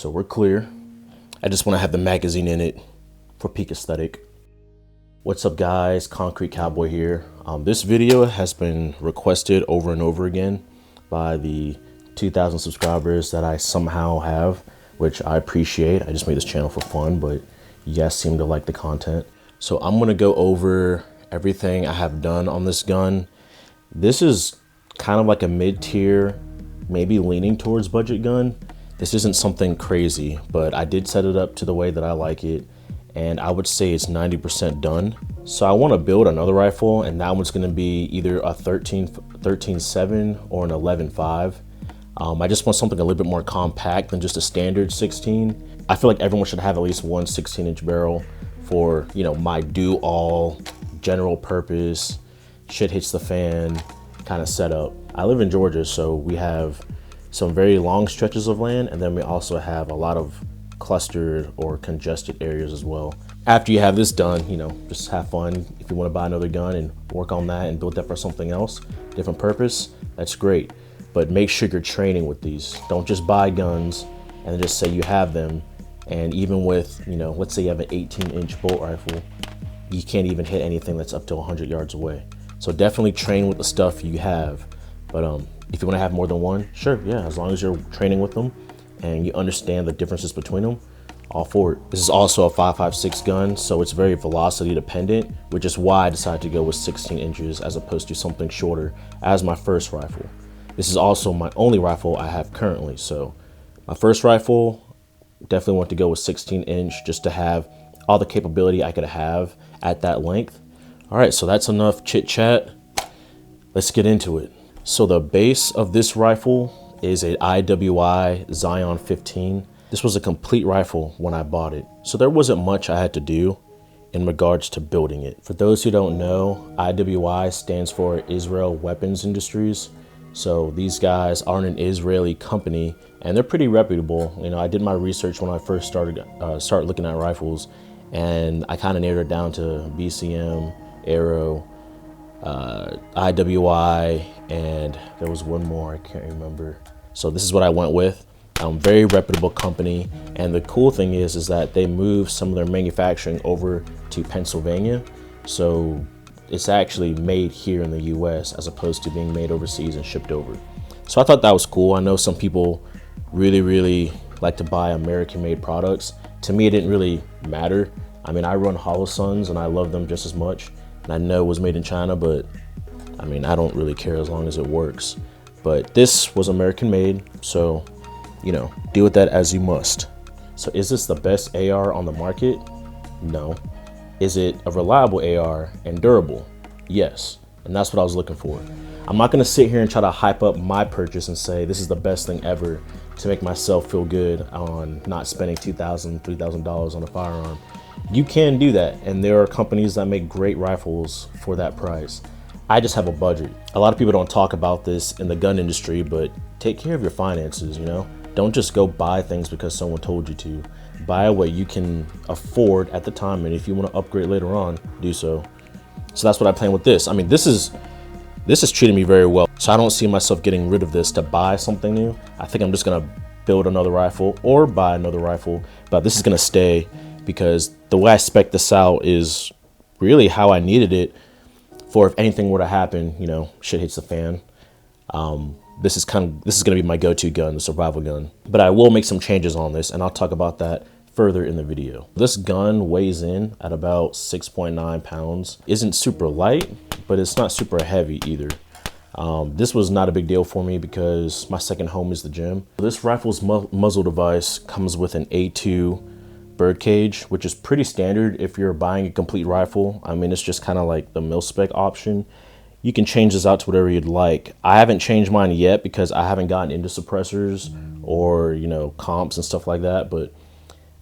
so we're clear. I just want to have the magazine in it for peak aesthetic. What's up guys, Concrete Cowboy here. This video has been requested over and over again by the 2,000 subscribers that I somehow have, which I appreciate. I just made this channel for fun, but you guys seem to like the content. So I'm gonna go over everything I have done on this gun. This is kind of like a mid-tier, maybe leaning towards budget gun. This isn't something crazy, but I did set it up to the way that I like it, and I would say it's 90% done. So I want to build another rifle, and that one's going to be either a 13.7 or an 11.5. I just want something a little bit more compact than just a standard 16. I feel like everyone should have at least one 16-inch barrel for, you know, my do-all, general purpose, shit hits the fan kind of setup. I live in Georgia, so we have some very long stretches of land, and then we also have a lot of clustered or congested areas as well. After you have this done, you know, just have fun. If you want to buy another gun and work on that and build that for something else, different purpose, that's great. But make sure you're training with these. Don't just buy guns and then just say you have them. And even with, you know, let's say you have an 18-inch bolt rifle, you can't even hit anything that's up to 100 yards away. So definitely train with the stuff you have. But if you want to have more than one, sure, yeah, as long as you're training with them and you understand the differences between them, all for it. This is also a 5.56 gun, so it's very velocity dependent, which is why I decided to go with 16 inches as opposed to something shorter as my first rifle. This is also my only rifle I have currently, so my first rifle, definitely want to go with 16 inch just to have all the capability I could have at that length. All right, so that's enough chit chat. Let's get into it. So the base of this rifle is a IWI Zion 15. This was a complete rifle when I bought it, so there wasn't much I had to do in regards to building it. For those who don't know, IWI stands for Israel Weapons Industries. So these guys are an Israeli company, and they're pretty reputable. You know, I did my research when I first started looking at rifles, and I kind of narrowed it down to BCM, Arrow, IWI, and there was one more, I can't remember. So this is what I went with. Very reputable company, and the cool thing is that they moved some of their manufacturing over to Pennsylvania. So it's actually made here in the US as opposed to being made overseas and shipped over. So I thought that was cool. I know some people really like to buy American made products. To me, it didn't really matter. I mean, I run Holosuns and I love them just as much. And I know it was made in China, but I mean, I don't really care as long as it works. But this was American made, so, you know, deal with that as you must. So is this the best AR on the market? No. Is it a reliable AR and durable? Yes, and that's what I was looking for. I'm not gonna sit here and try to hype up my purchase and say this is the best thing ever to make myself feel good on not spending $2,000, $3,000 on a firearm. You can do that, and there are companies that make great rifles for that price. I just have a budget. A lot of people don't talk about this in the gun industry, but take care of your finances, you know? Don't just go buy things because someone told you to. Buy what you can afford at the time, and if you want to upgrade later on, do so. So that's what I plan with this. I mean, this is treating me very well, so I don't see myself getting rid of this to buy something new. I think I'm just gonna build another rifle or buy another rifle, but this is gonna stay because the way I spec this out is really how I needed it for if anything were to happen, you know, shit hits the fan. This is gonna be my go-to gun, the survival gun. But I will make some changes on this, and I'll talk about that further in the video. This gun weighs in at about 6.9 pounds. Isn't super light, but it's not super heavy either. This was not a big deal for me because my second home is the gym. This rifle's muzzle device comes with an A2 bird cage, which is pretty standard if you're buying a complete rifle. I mean, it's just kind of like the mil-spec option. You can change this out to whatever you'd like. I haven't changed mine yet because I haven't gotten into suppressors or, you know, comps and stuff like that, but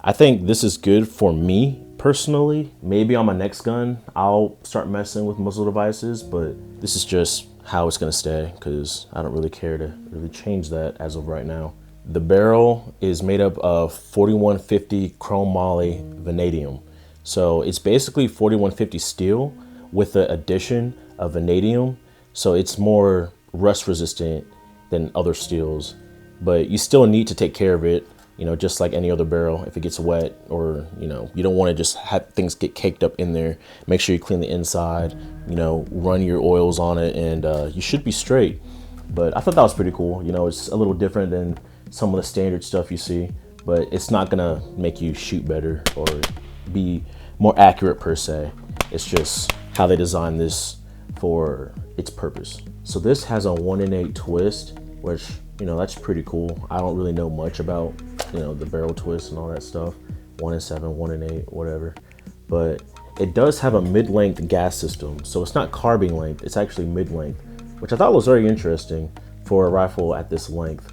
I think this is good for me personally. Maybe on my next gun, I'll start messing with muzzle devices, but this is just how it's gonna stay because I don't really care to really change that as of right now. The barrel is made up of 4150 chrome moly vanadium. So it's basically 4150 steel with the addition of vanadium. So it's more rust resistant than other steels, but you still need to take care of it. You know, just like any other barrel, if it gets wet, or, you know, you don't want to just have things get caked up in there. Make sure you clean the inside, you know, run your oils on it, and you should be straight. But I thought that was pretty cool. You know, it's a little different than some of the standard stuff you see, but it's not gonna make you shoot better or be more accurate per se. It's just how they designed this for its purpose. So this has a 1 in 8 twist, which, you know, that's pretty cool. I don't really know much about, you know, the barrel twist and all that stuff. 1 in 7, 1 in 8, whatever. But it does have a mid-length gas system. So it's not carbine length, it's actually mid-length, which I thought was very interesting for a rifle at this length.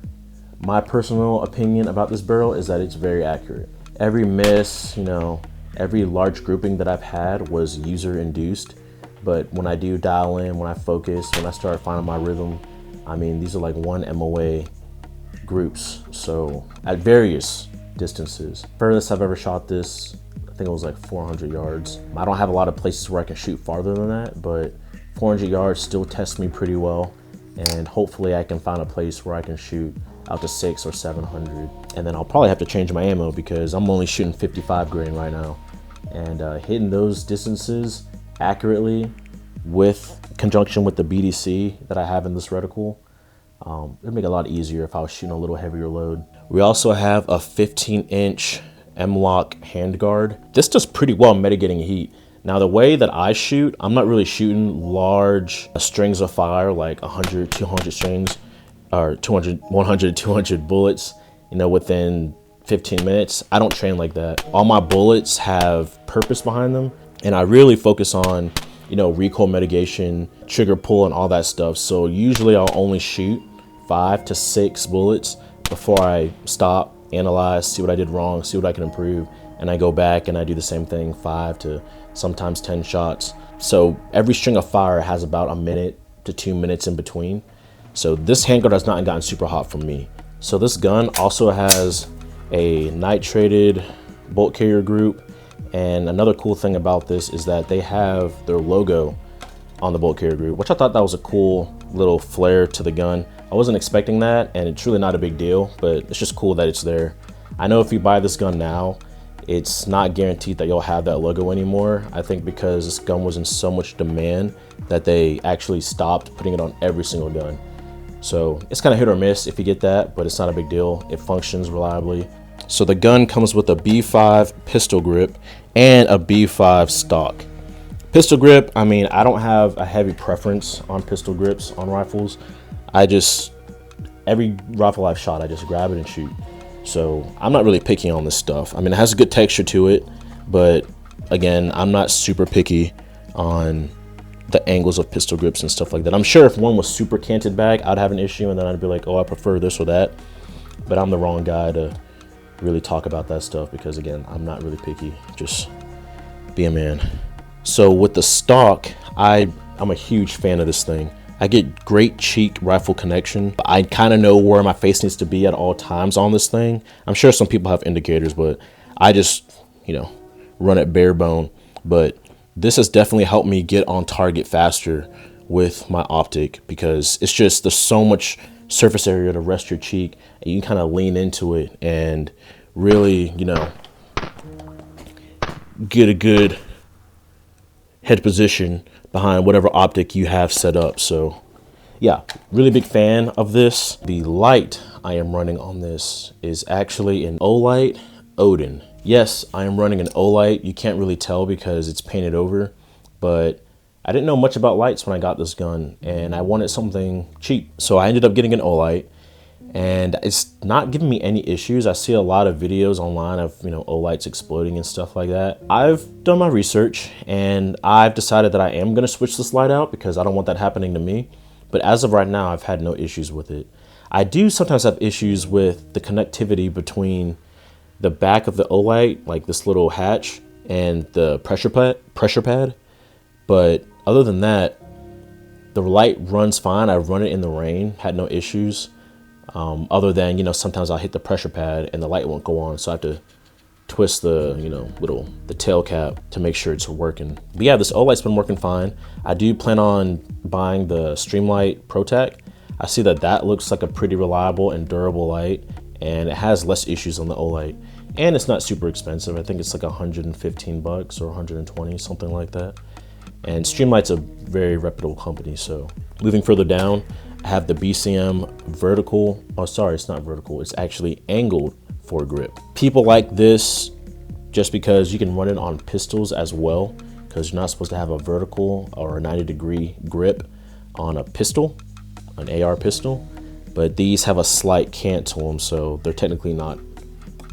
My personal opinion about this barrel is that it's very accurate. Every miss, you know, every large grouping that I've had was user-induced. But when I do dial in, when I focus, when I start finding my rhythm, I mean, these are like 1 MOA groups, so at various distances. Furthest I've ever shot this, I think it was like 400 yards. I don't have a lot of places where I can shoot farther than that, but 400 yards still tests me pretty well, and hopefully I can find a place where I can shoot out to 600 or 700. And then I'll probably have to change my ammo because I'm only shooting 55 grain right now. And hitting those distances accurately with conjunction with the BDC that I have in this reticle, it'd make it a lot easier if I was shooting a little heavier load. We also have a 15-inch M-Lock handguard. This does pretty well mitigating heat. Now, the way that I shoot, I'm not really shooting large strings of fire, like 100, 200 strings, or 100, 200 bullets, you know, within 15 minutes. I don't train like that. All my bullets have purpose behind them, and I really focus on, you know, recoil mitigation, trigger pull, and all that stuff. So usually I'll only shoot 5 to 6 bullets before I stop, analyze, see what I did wrong, see what I can improve, and I go back and I do the same thing, 5 to sometimes 10 shots. So every string of fire has about a minute to 2 minutes in between. So this handguard has not gotten super hot for me. So this gun also has a nitrated bolt carrier group, and another cool thing about this is that they have their logo on the bolt carrier group, which I thought that was a cool little flair to the gun. I wasn't expecting that, and it's really not a big deal, but it's just cool that it's there. I know if you buy this gun now, it's not guaranteed that you'll have that logo anymore. I think because this gun was in so much demand that they actually stopped putting it on every single gun. So it's kind of hit or miss if you get that, but it's not a big deal. It functions reliably. So the gun comes with a B5 pistol grip and a B5 stock. Pistol grip, I mean, I don't have a heavy preference on pistol grips on rifles. Every rifle I've shot, I just grab it and shoot. So I'm not really picky on this stuff. I mean, it has a good texture to it, but again, I'm not super picky on the angles of pistol grips and stuff like that. I'm sure if one was super canted back, I'd have an issue, and then I'd be like, oh, I prefer this or that. But I'm the wrong guy to really talk about that stuff because, again, I'm not really picky. Just be a man. So with the stock, I'm a huge fan of this thing. I get great cheek rifle connection. I kind of know where my face needs to be at all times on this thing. I'm sure some people have indicators, but I just, you know, run it bare bone. But this has definitely helped me get on target faster with my optic because it's just, there's so much surface area to rest your cheek, and you kind of lean into it and really, you know, get a good head position behind whatever optic you have set up. So yeah, really big fan of this. The light I am running on this is actually an Olight Odin. Yes, I am running an Olight. You can't really tell because it's painted over, but I didn't know much about lights when I got this gun, and I wanted something cheap. So I ended up getting an Olight, and it's not giving me any issues. I see a lot of videos online of, you know, Olights exploding and stuff like that. I've done my research, and I've decided that I am gonna switch this light out because I don't want that happening to me. But as of right now, I've had no issues with it. I do sometimes have issues with the connectivity between the back of the Olight, like this little hatch, and the pressure pad. But other than that, the light runs fine. I've run it in the rain, had no issues. Other than, you know, sometimes I'll hit the pressure pad and the light won't go on, so I have to twist the, you know, the tail cap to make sure it's working. But yeah, this Olight's been working fine. I do plan on buying the Streamlight ProTac. I see that that looks like a pretty reliable and durable light, and it has less issues on the Olight, and it's not super expensive. I think it's like 115 bucks or 120, something like that. And Streamlight's a very reputable company. So moving further down, I have the BCM Vertical. Oh, sorry, it's not vertical. It's actually angled foregrip. People like this just because you can run it on pistols as well, because you're not supposed to have a vertical or a 90-degree grip on a pistol, an AR pistol. But these have a slight cant to them, so they're technically not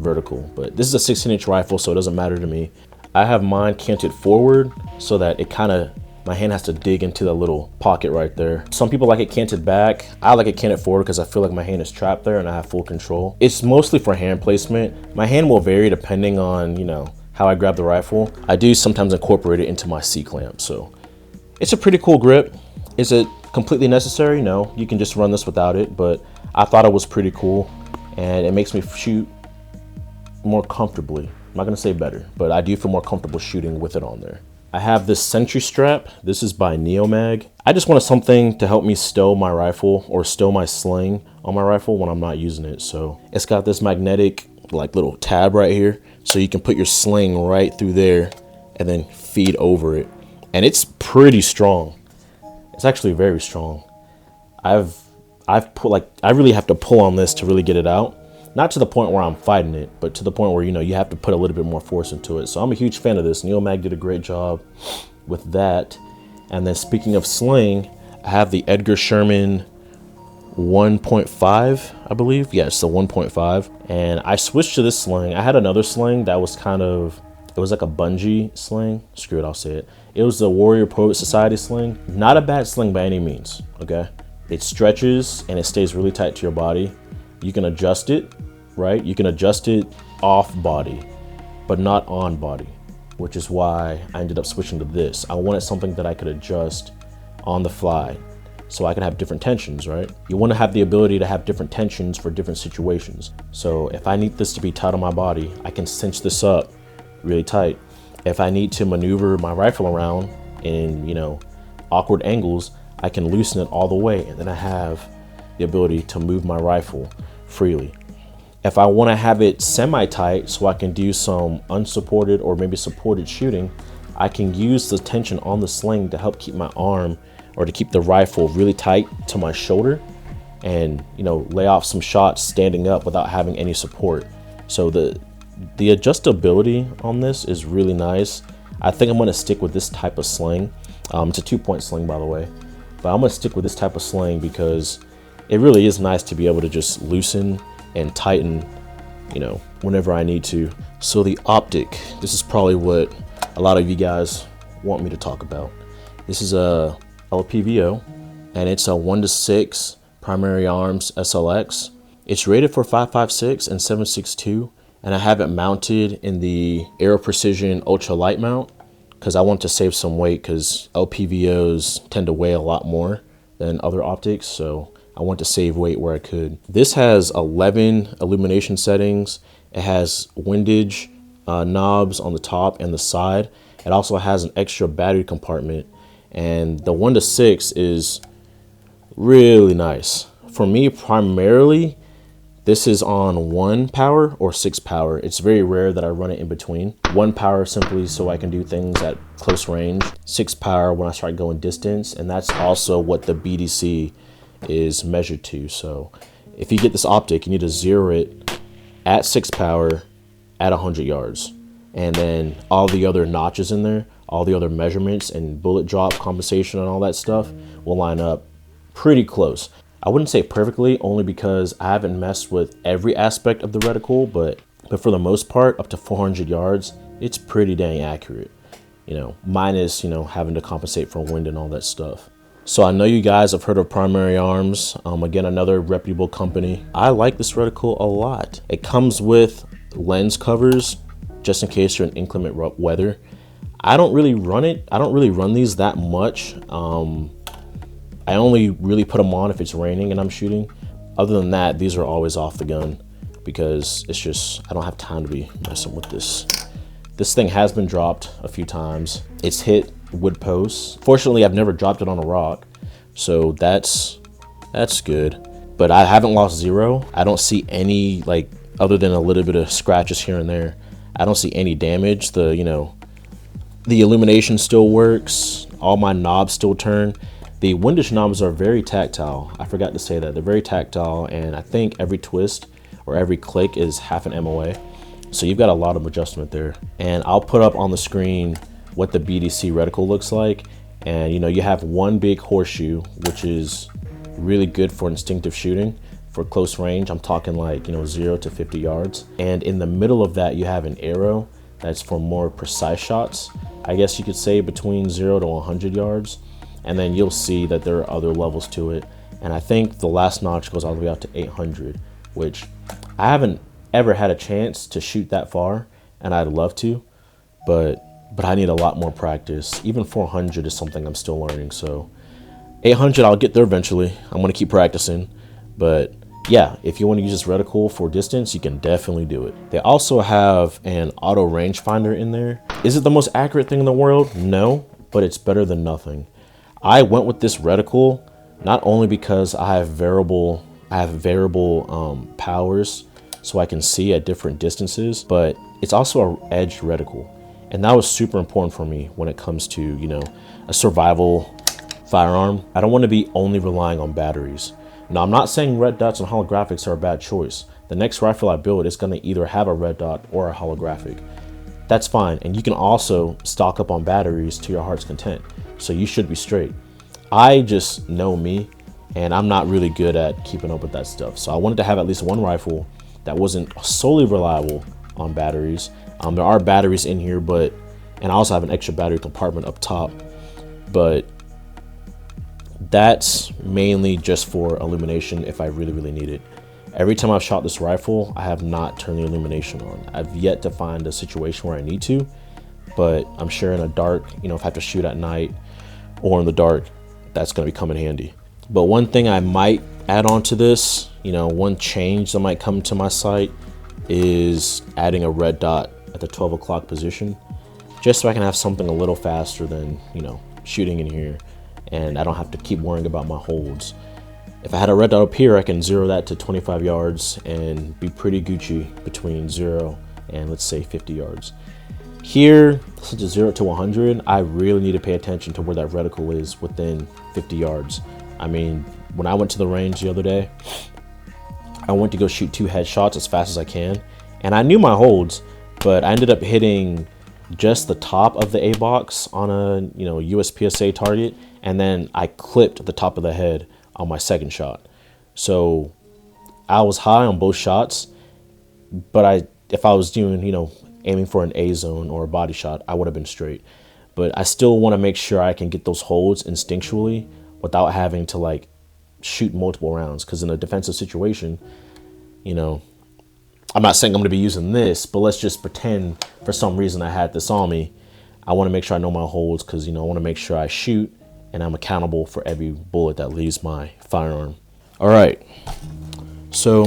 vertical. But this is a 16-inch rifle, so it doesn't matter to me. I have mine canted forward so that it kind of, my hand has to dig into that little pocket right there. Some people like it canted back. I like it canted forward because I feel like my hand is trapped there and I have full control. It's mostly for hand placement. My hand will vary depending on, you know, how I grab the rifle. I do sometimes incorporate it into my C-clamp, so it's a pretty cool grip. Is it completely necessary? No, you can just run this without it, but I thought it was pretty cool and it makes me shoot more comfortably. I'm not gonna say better, but I do feel more comfortable shooting with it on there. I have this Sentry strap. This is by Neomag. I just wanted something to help me stow my rifle or stow my sling on my rifle when I'm not using it. So it's got this magnetic like little tab right here, so you can put your sling right through there and then feed over it. And it's pretty strong. It's actually very strong. I've put, like, I really have to pull on this to really get it out. Not to the point where I'm fighting it, but to the point where, you know, you have to put a little bit more force into it. So I'm a huge fan of this. Neomag did a great job with that. And then speaking of sling, I have the Edgar Sherman 1.5, I believe. Yeah, it's the 1.5. And I switched to this sling. I had another sling that was kind of, it was like a bungee sling. Screw it, I'll say it. It was the Warrior Poet Society sling. Not a bad sling by any means, okay? It stretches and it stays really tight to your body. You can adjust it, right? You can adjust it off body, but not on body, which is why I ended up switching to this. I wanted something that I could adjust on the fly so I could have different tensions, right? You want to have the ability to have different tensions for different situations. So if I need this to be tight on my body, I can cinch this up really tight. If I need to maneuver my rifle around in, you know, awkward angles, I can loosen it all the way, and then I have the ability to move my rifle freely. If I want to have it semi-tight so I can do some unsupported or maybe supported shooting, I can use the tension on the sling to help keep my arm or to keep the rifle really tight to my shoulder and, you know, lay off some shots standing up without having any support. So the adjustability on this is really nice. I think I'm going to stick with this type of sling. It's a 2-point sling, by the way, but I'm going to stick with this type of sling because it really is nice to be able to just loosen and tighten, you know, whenever I need to. So the optic, this is probably what a lot of you guys want me to talk about. This is a LPVO and it's a 1:6 primary arms SLX. It's rated for 5.56 and 7.62, and I have it mounted in the Aero Precision Ultra Light mount because I want to save some weight because LPVOs tend to weigh a lot more than other optics, so I want to save weight where I could. This has 11 illumination settings. It has windage knobs on the top and the side. It also has an extra battery compartment, and the 1:6 is really nice. For me, primarily, this is on 1 power or 6 power. It's very rare that I run it in between. 1 power simply so I can do things at close range. 6 power when I start going distance, and that's also what the BDC is measured to. So if you get this optic, you need to zero it at 6 power at 100 yards. And then all the other notches in there, all the other measurements and bullet drop compensation and all that stuff will line up pretty close. I wouldn't say perfectly, only because I haven't messed with every aspect of the reticle, but for the most part, up to 400 yards, it's pretty dang accurate, you know, minus, you know, having to compensate for wind and all that stuff. So I know you guys have heard of Primary Arms. Again, another reputable company. I like this reticle a lot. It comes with lens covers, just in case you're in inclement weather. I don't really run it. I don't really run these that much. I only really put them on if it's raining and I'm shooting. Other than that, these are always off the gun because it's just, I don't have time to be messing with this. This thing has been dropped a few times. It's hit wood posts. Fortunately, I've never dropped it on a rock, so that's good. but I haven't lost zero. I don't see any, like, other than a little bit of scratches here and there, I don't see any damage. The, you know, the illumination still works. All my knobs still turn. The Windish knobs are very tactile. I forgot to say that. They're very tactile, and I think every twist or every click is half an MOA. So you've got a lot of adjustment there. And I'll put up on the screen what the BDC reticle looks like. And you know, you have one big horseshoe, which is really good for instinctive shooting. For close range, I'm talking like, you know, 0 to 50 yards. And in the middle of that, you have an arrow that's for more precise shots. I guess you could say between 0 to 100 yards. And then you'll see that there are other levels to it. And I think the last notch goes all the way out to 800, which I haven't ever had a chance to shoot that far, and I'd love to, but I need a lot more practice. Even 400 is something I'm still learning. So 800, I'll get there eventually. I'm gonna keep practicing, but yeah, if you want to use this reticle for distance, you can definitely do it. They also have an auto rangefinder in there. Is it the most accurate thing in the world? No, but it's better than nothing. I went with this reticle not only because I have variable powers, so I can see at different distances, but it's also an edged reticle, and that was super important for me when it comes to, you know, a survival firearm. I don't want to be only relying on batteries. Now, I'm not saying red dots and holographics are a bad choice. The next rifle I build is going to either have a red dot or a holographic. That's fine, and you can also stock up on batteries to your heart's content, so you should be straight. I just know me, and I'm not really good at keeping up with that stuff. So I wanted to have at least one rifle that wasn't solely reliable on batteries. There are batteries in here, and I also have an extra battery compartment up top, but that's mainly just for illumination if I really, really need it. Every time I've shot this rifle, I have not turned the illumination on. I've yet to find a situation where I need to, but I'm sure in a dark, you know, if I have to shoot at night or in the dark, that's gonna come in handy. But one thing I might add on to this, you know, one change that might come to my sight is adding a red dot at the 12 o'clock position, just so I can have something a little faster than, you know, shooting in here, and I don't have to keep worrying about my holds. If I had a red dot up here, I can zero that to 25 yards and be pretty Gucci between 0 and let's say 50 yards. Here, since it's 0 to 100, I really need to pay attention to where that reticle is within 50 yards. I mean, when I went to the range the other day, I went to go shoot 2 headshots as fast as I can, and I knew my holds, but I ended up hitting just the top of the A box on a, you know, USPSA target, and then I clipped the top of the head on my second shot. So I was high on both shots, but if I was doing, you know, aiming for an A zone or a body shot, I would have been straight. But I still want to make sure I can get those holds instinctually without having to like shoot multiple rounds, because in a defensive situation, you know, I'm not saying I'm going to be using this, but let's just pretend for some reason I had this on me. I want to make sure I know my holds, because, you know, I want to make sure I shoot and I'm accountable for every bullet that leaves my firearm. All right, so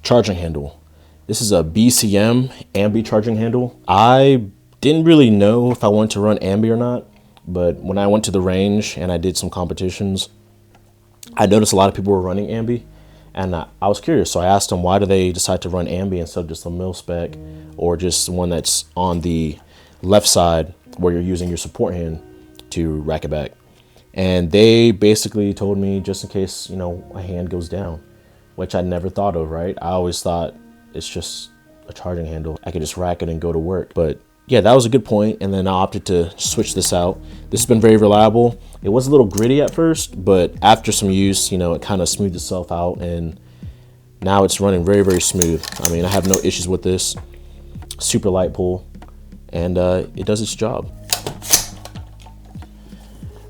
charging handle. This is a BCM ambi charging handle. I didn't really know if I wanted to run ambi or not, but when I went to the range and I did some competitions, I noticed a lot of people were running ambi, and I was curious. So I asked them, why do they decide to run ambi instead of just a mil spec or just one that's on the left side where you're using your support hand to rack it back? And they basically told me, just in case, you know, a hand goes down, which I never thought of, right? I always thought it's just a charging handle. I could just rack it and go to work. But yeah, that was a good point. And then I opted to switch this out. This has been very reliable. It was a little gritty at first, but after some use, you know, it kind of smoothed itself out, and now it's running very, very smooth. I mean, I have no issues with this. Super light pull, and it does its job.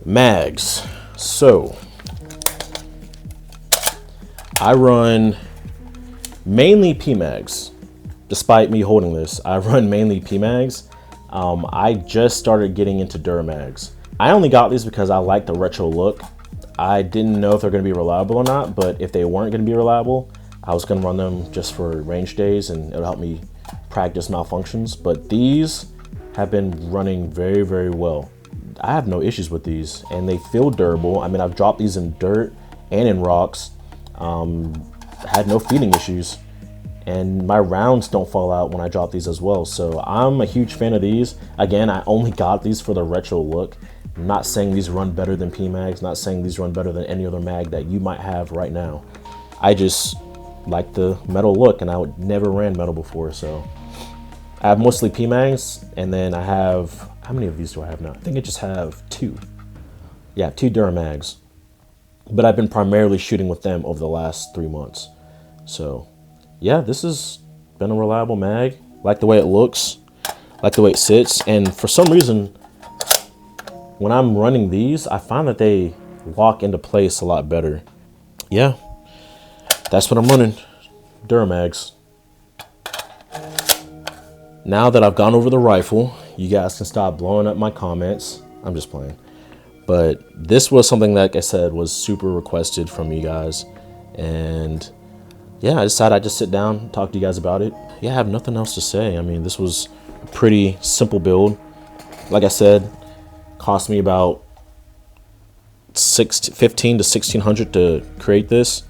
Mags. So I run mainly PMags. Despite me holding this, I run mainly PMags. I just started getting into Duramags. I only got these because I like the retro look. I didn't know if they're going to be reliable or not, but if they weren't going to be reliable, I was going to run them just for range days, and it'll help me practice malfunctions. But these have been running very, very well. I have no issues with these, and they feel durable. I mean, I've dropped these in dirt and in rocks, Had no feeding issues, and my rounds don't fall out when I drop these as well. So I'm a huge fan of these. Again, I only got these for the retro look. I'm not saying these run better than PMags, not saying these run better than any other mag that you might have right now. I just like the metal look, and I would never ran metal before. So I have mostly PMags, and then I have, how many of these do I have now? I think I just have 2. Yeah, 2 Duramags. But I've been primarily shooting with them over the last 3 months. So yeah, this has been a reliable mag. Like the way it looks, like the way it sits. And for some reason, when I'm running these, I find that they lock into place a lot better. Yeah, that's what I'm running, Duramags. Now that I've gone over the rifle, you guys can stop blowing up my comments. I'm just playing. But this was something that, like I said, was super requested from you guys. And yeah, I decided I'd just sit down and talk to you guys about it. Yeah, I have nothing else to say. I mean, this was a pretty simple build. Like I said, cost me about $15 to $1,600 to create this,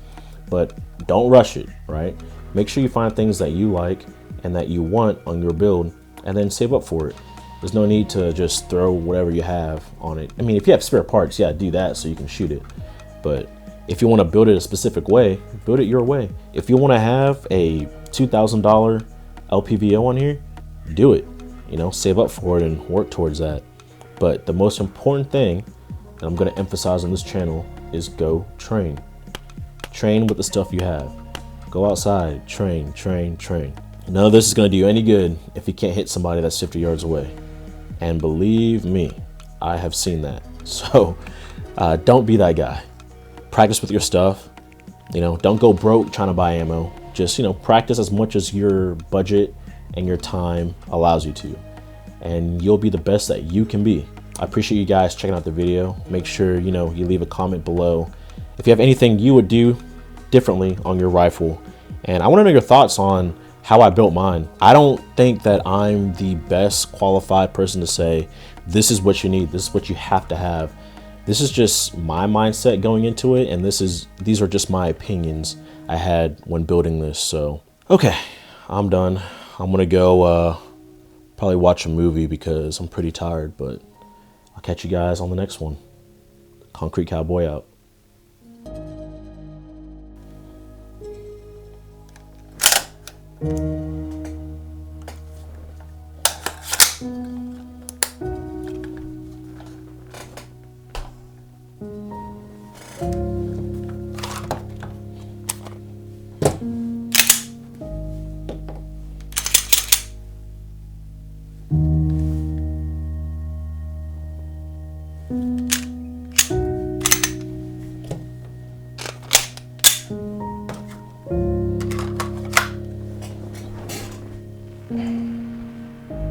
but don't rush it, right? Make sure you find things that you like and that you want on your build, and then save up for it. There's no need to just throw whatever you have on it. I mean, if you have spare parts, yeah, do that so you can shoot it. But if you want to build it a specific way, build it your way. If you want to have a $2,000 LPVO on here, do it. You know, save up for it and work towards that. But the most important thing that I'm going to emphasize on this channel is go train. Train with the stuff you have. Go outside, train, train, train. None of this is going to do you any good if you can't hit somebody that's 50 yards away. And believe me, I have seen that. So don't be that guy. Practice with your stuff. You know, don't go broke trying to buy ammo. Just, you know, practice as much as your budget and your time allows you to. And you'll be the best that you can be. I appreciate you guys checking out the video. Make sure, you know, you leave a comment below if you have anything you would do differently on your rifle. And I want to know your thoughts on how I built mine. I don't think that I'm the best qualified person to say, this is what you need, this is what you have to have. This is just my mindset going into it, and these are just my opinions I had when building this. So, okay, I'm done. I'm gonna go probably watch a movie because I'm pretty tired, but I'll catch you guys on the next one. Concrete Cowboy out.